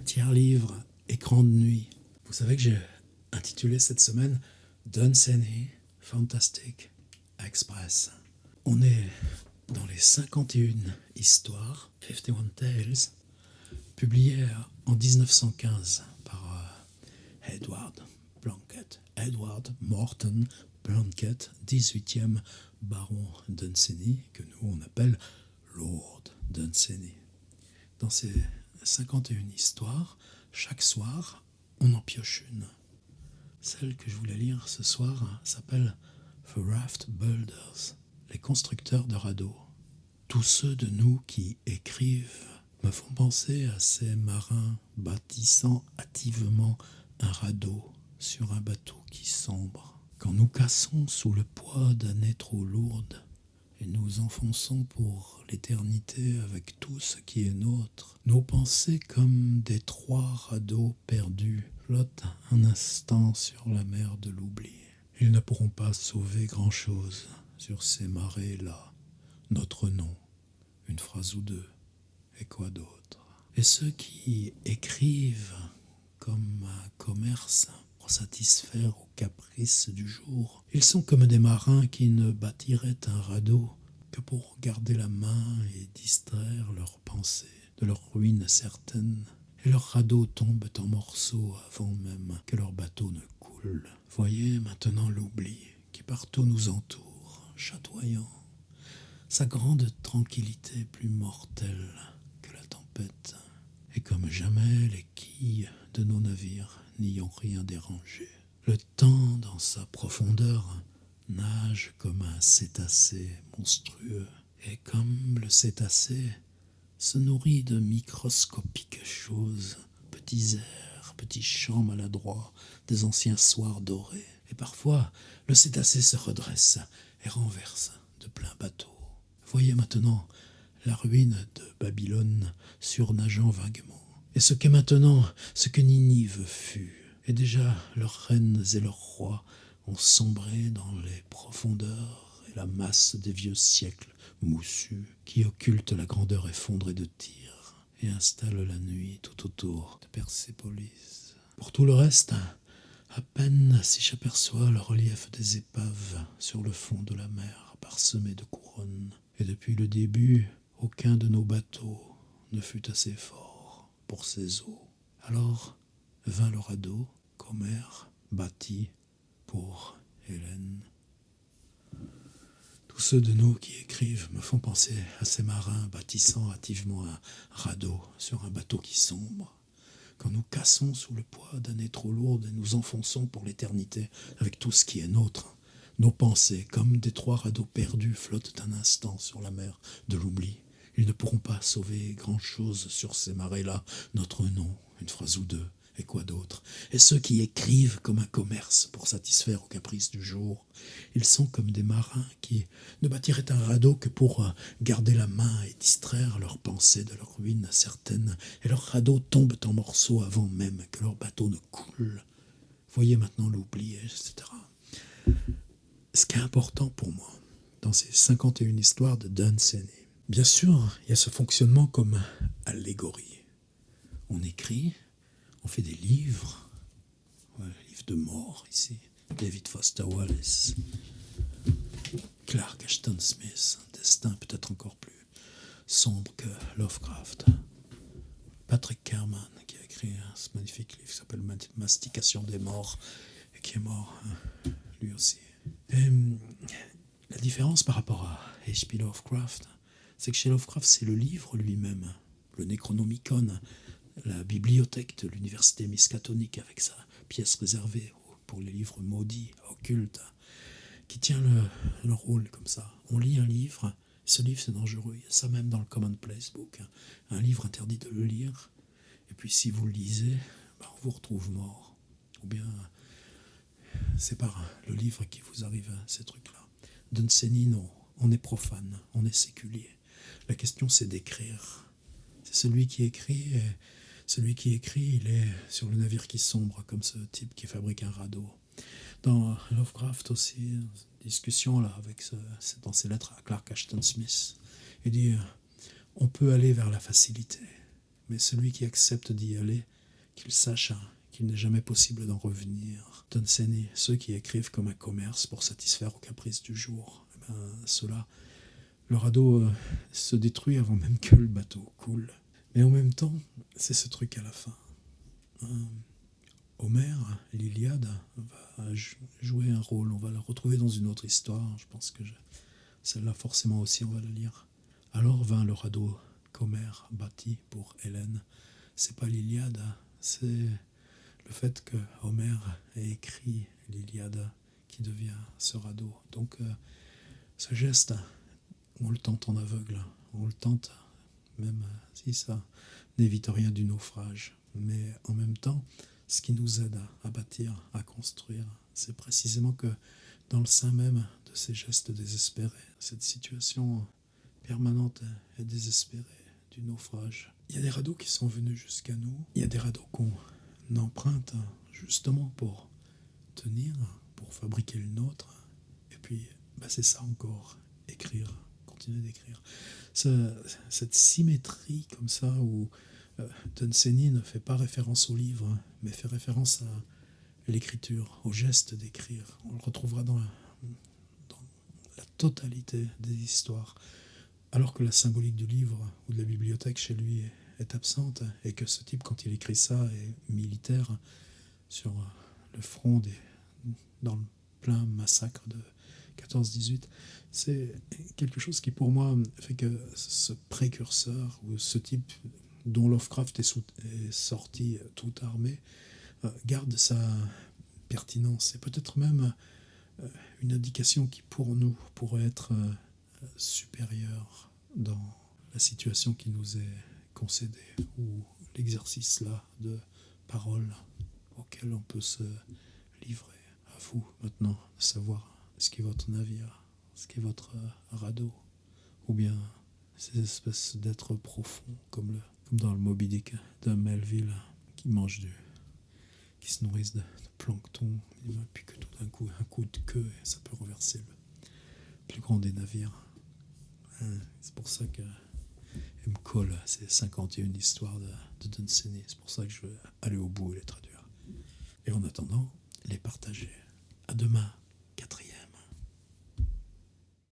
Tiers-livre, écran de nuit. Vous savez que j'ai intitulé cette semaine Dunsany Fantastic Express. On est dans les 51 histoires, 51 Tales, publiées en 1915 par Edward Plunkett. Edward Morton Plunkett, 18e baron Dunsany, que nous on appelle Lord Dunsany. Dans ces 51 histoires, chaque soir, on en pioche une. Celle que je voulais lire ce soir s'appelle The Raft Builders, les constructeurs de radeaux. Tous ceux de nous qui écrivent me font penser à ces marins bâtissant hâtivement un radeau sur un bateau qui sombre. Quand nous cassons sous le poids d'années trop lourdes, et nous enfonçons pour l'éternité avec tout ce qui est nôtre. Nos pensées comme des trois radeaux perdus flottent un instant sur la mer de l'oubli. Ils ne pourront pas sauver grand-chose sur ces marées-là. Notre nom, une phrase ou deux, et quoi d'autre. Et ceux qui écrivent comme un commerce pour satisfaire aux caprices du jour. Ils sont comme des marins qui ne bâtiraient un radeau que pour garder la main et distraire leurs pensées de leur ruine certaine. Et leurs radeaux tombent en morceaux avant même que leur bateau ne coule. Voyez maintenant l'oubli qui partout nous entoure, chatoyant. Sa grande tranquillité plus mortelle que la tempête. Et comme jamais les quilles de nos navires n'y ont rien dérangé. Le temps, dans sa profondeur, nage comme un cétacé monstrueux. Et comme le cétacé se nourrit de microscopiques choses, petits airs, petits chants maladroits, des anciens soirs dorés. Et parfois, le cétacé se redresse et renverse de plein bateau. Voyez maintenant la ruine de Babylone surnageant vaguement. Et ce qu'est maintenant ce que Ninive fut. Et déjà leurs reines et leurs rois ont sombré dans les profondeurs et la masse des vieux siècles moussus qui occultent la grandeur effondrée de Tyr et installent la nuit tout autour de Persépolis. Pour tout le reste, à peine si j'aperçois le relief des épaves sur le fond de la mer parsemé de couronnes. Et depuis le début, aucun de nos bateaux ne fut assez fort pour ces eaux. Alors vint le radeau qu'Homère bâtit pour Hélène. Tous ceux de nous qui écrivent me font penser à ces marins bâtissant hâtivement un radeau sur un bateau qui sombre. Quand nous cassons sous le poids d'années trop lourdes et nous enfonçons pour l'éternité avec tout ce qui est nôtre, nos pensées, comme des trois radeaux perdus, flottent un instant sur la mer de l'oubli. Ils ne pourront pas sauver grand-chose sur ces marées-là. Notre nom, une phrase ou deux, et quoi d'autre. Et ceux qui écrivent comme un commerce pour satisfaire aux caprices du jour, ils sont comme des marins qui ne bâtiraient un radeau que pour garder la main et distraire leurs pensées de leur ruine certaine. Et leurs radeaux tombent en morceaux avant même que leur bateau ne coule. Voyez maintenant l'oubli, etc. Ce qui est important pour moi dans ces 51 histoires de Dunsany, bien sûr, il y a ce fonctionnement comme allégorie. On écrit, on fait des livres, livres de mort ici, David Foster Wallace, Clark Ashton Smith, un destin peut-être encore plus sombre que Lovecraft, Patrick Kerman qui a écrit ce magnifique livre qui s'appelle Mastication des morts et qui est mort lui aussi. Et la différence par rapport à H.P. Lovecraft, c'est que chez Lovecraft, c'est le livre lui-même, le Necronomicon, la bibliothèque de l'université miskatonique avec sa pièce réservée pour les livres maudits, occultes, qui tient le rôle comme ça. On lit un livre, ce livre c'est dangereux, il y a ça même dans le Commonplace Book, un livre interdit de le lire, et puis si vous le lisez, on vous retrouve mort, ou bien c'est par le livre qui vous arrive à ces trucs-là. Dunsany, non, on est profane, on est séculier. La question, c'est d'écrire. C'est celui qui écrit, et celui qui écrit, il est sur le navire qui sombre, comme ce type qui fabrique un radeau. Dans Lovecraft aussi, discussion là, dans ses lettres à Clark Ashton Smith, il dit on peut aller vers la facilité, mais celui qui accepte d'y aller qu'ils sachent qu'il n'est jamais possible d'en revenir. Dunsany, ceux qui écrivent comme un commerce pour satisfaire aux caprices du jour, ceux-là, le radeau se détruit avant même que le bateau coule. Mais en même temps, c'est ce truc à la fin. Homère, l'Iliade, va jouer un rôle. On va la retrouver dans une autre histoire. Je pense que celle-là, forcément aussi, on va la lire. Alors vint le radeau qu'Homère bâtit pour Hélène. C'est pas l'Iliade, c'est le fait que Homère ait écrit l'Iliade qui devient ce radeau. Donc, ce geste, on le tente en aveugle. On le tente, même si ça n'évite rien du naufrage. Mais en même temps, ce qui nous aide à bâtir, à construire, c'est précisément que dans le sein même de ces gestes désespérés, cette situation permanente et désespérée du naufrage, il y a des radeaux qui sont venus jusqu'à nous, il y a des radeaux qu'on emprunte justement pour tenir, pour fabriquer le nôtre, et puis c'est ça encore, écrire, continuer d'écrire. Cette symétrie comme ça où Dunsany ne fait pas référence au livre, mais fait référence à l'écriture, au geste d'écrire. On le retrouvera dans la totalité des histoires. Alors que la symbolique du livre ou de la bibliothèque chez lui est absente, et que ce type, quand il écrit ça, est militaire sur le front dans le plein massacre de 14-18, c'est quelque chose qui, pour moi, fait que ce précurseur, ou ce type dont Lovecraft est sorti tout armé, garde sa pertinence, et peut-être même une indication qui, pour nous, pourrait être supérieure dans la situation qui nous est concédée, ou l'exercice là de parole auquel on peut se livrer. À vous maintenant de savoir ce qu'est votre navire, ce qu'est votre radeau, ou bien ces espèces d'êtres profonds comme dans le Moby Dick de Melville qui se nourrissent de plancton, et puis que tout d'un coup, un coup de queue, et ça peut renverser le plus grand des navires. C'est pour ça que me colle à ces 51 histoires de Dunsany. C'est pour ça que je veux aller au bout et les traduire. Et en attendant, les partager. À demain, 4e.